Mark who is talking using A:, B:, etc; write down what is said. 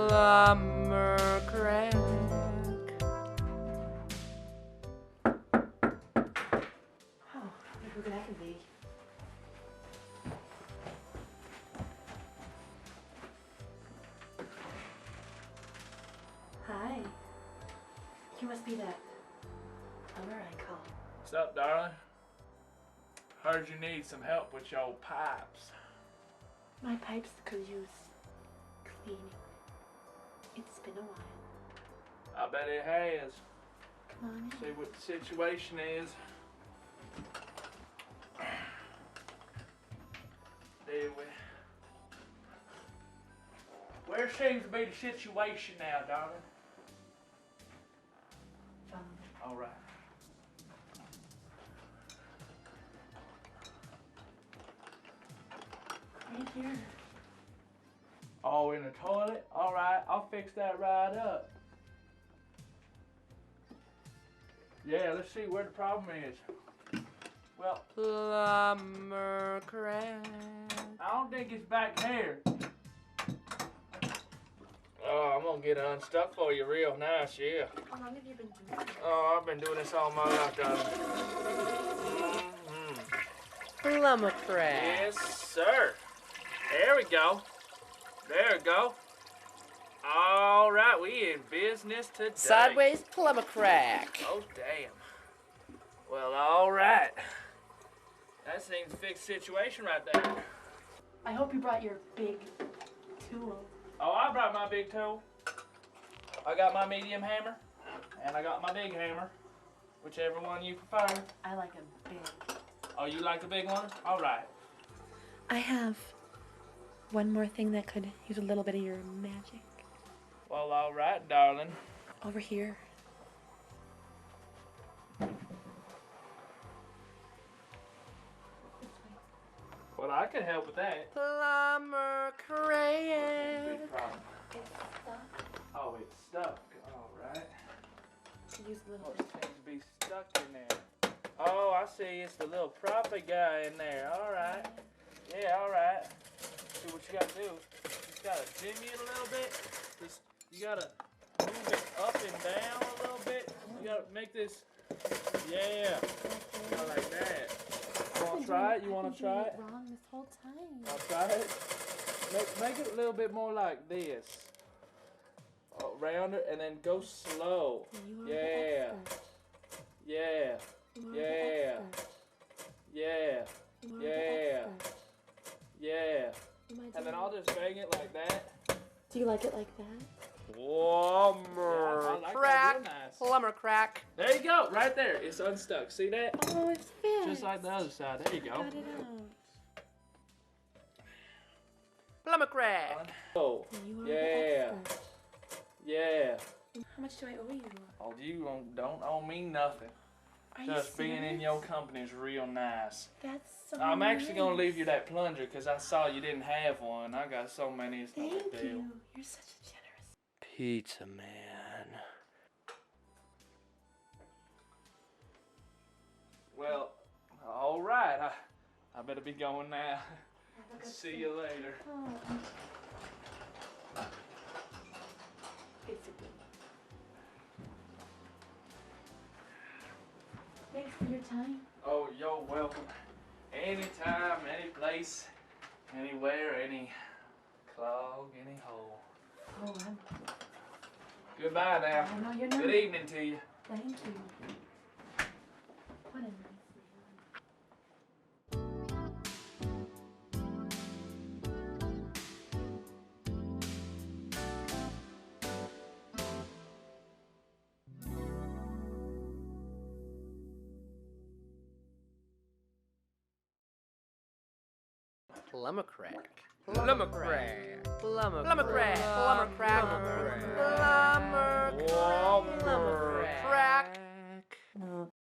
A: Plumber crack.
B: Oh, who could that be? Hi. You must be that plumber I called.
A: What's up, darling? Heard you need some help with your pipes.
B: My pipes could use cleaning. It's been a while.
A: I bet it has.
B: Come on in.
A: See what the situation is. Deal with. Where seems to be the situation now, darling? All right.
B: Right here.
A: Oh, in the toilet? All right, I'll fix that right up. Yeah, let's see where the problem is. Well, plumber crack. I don't think it's back there. Oh, I'm gonna get it unstuck for you real nice, yeah.
B: How long have you been doing this?
A: Oh, I've been doing this all my life, darling.
C: Plumber crack.
A: Yes, sir. There we go. There we go. All right, we in business today.
C: Sideways plumber crack.
A: Oh, damn. Well, all right. That seems to fix the situation right there.
B: I hope you brought your big tool.
A: Oh, I brought my big tool. I got my medium hammer, and I got my big hammer, whichever one you prefer.
B: I like a big.
A: Oh, you like the big one? All right.
B: I have one more thing that could use a little bit of your magic.
A: Well, all right, darling.
B: Over here.
A: Well, I could help with that.
C: Plumber crack.
A: Big problem.
B: It's stuck.
A: Oh, it's stuck. All right.
B: Could use a little
A: What
B: bit.
A: seems to be stuck in there? Oh, I see. It's the little proper guy in there. All right. Yeah, all right. See what you got to do. You got to jimmy it a little bit. Just, you got to move it up and down a little bit. You got to make this. Yeah. Kinda like that. You want to try it? You want to try it?
B: Wrong this whole time.
A: I'll try it. Make it a little bit more like this. Around it and then go slow.
B: You are
A: Yeah.
B: the expert.
A: Yeah.
B: You are
A: Yeah.
B: the expert.
A: Yeah.
B: You are
A: Yeah.
B: the expert.
A: Yeah.
B: Am I
A: And then
B: doing
A: I'll just bang it like that.
B: Do you like it like that?
C: Plumber
A: Yeah, I like that
C: crack.
A: real nice.
C: Plumber crack.
A: There you go. Right there. It's unstuck. See that?
B: Oh, it's fixed.
A: Just like the other side. There you go.
B: Got it out.
C: Plumber crack.
A: Oh.
B: You are
A: Yeah.
B: the expert.
A: Yeah.
B: How much do I owe you?
A: Oh, you don't owe me nothing.
B: Are
A: Just
B: you
A: being in
B: serious?
A: your company is real nice.
B: That's so
A: I'm actually gonna
B: nice.
A: leave you that plunger because I saw you didn't have one. I got so many, it's no
B: Thank
A: big deal.
B: you. You're such a generous.
C: Pizza man.
A: Well, all right. I better be going now.
B: Have a good
A: See
B: sleep.
A: you later.
B: Oh. Basically. Thanks for your time.
A: Oh, you're welcome. Anytime, any place, anywhere, any clog, any hole.
B: Oh, I'm.
A: Goodbye now.
B: I know you're
A: Good
B: not.
A: evening to you.
B: Thank you. What a nice man.
C: Plumber crack. Plumber crack. Plumber crack. Plumber crack. Plumber crack. Plumber crack.
B: No,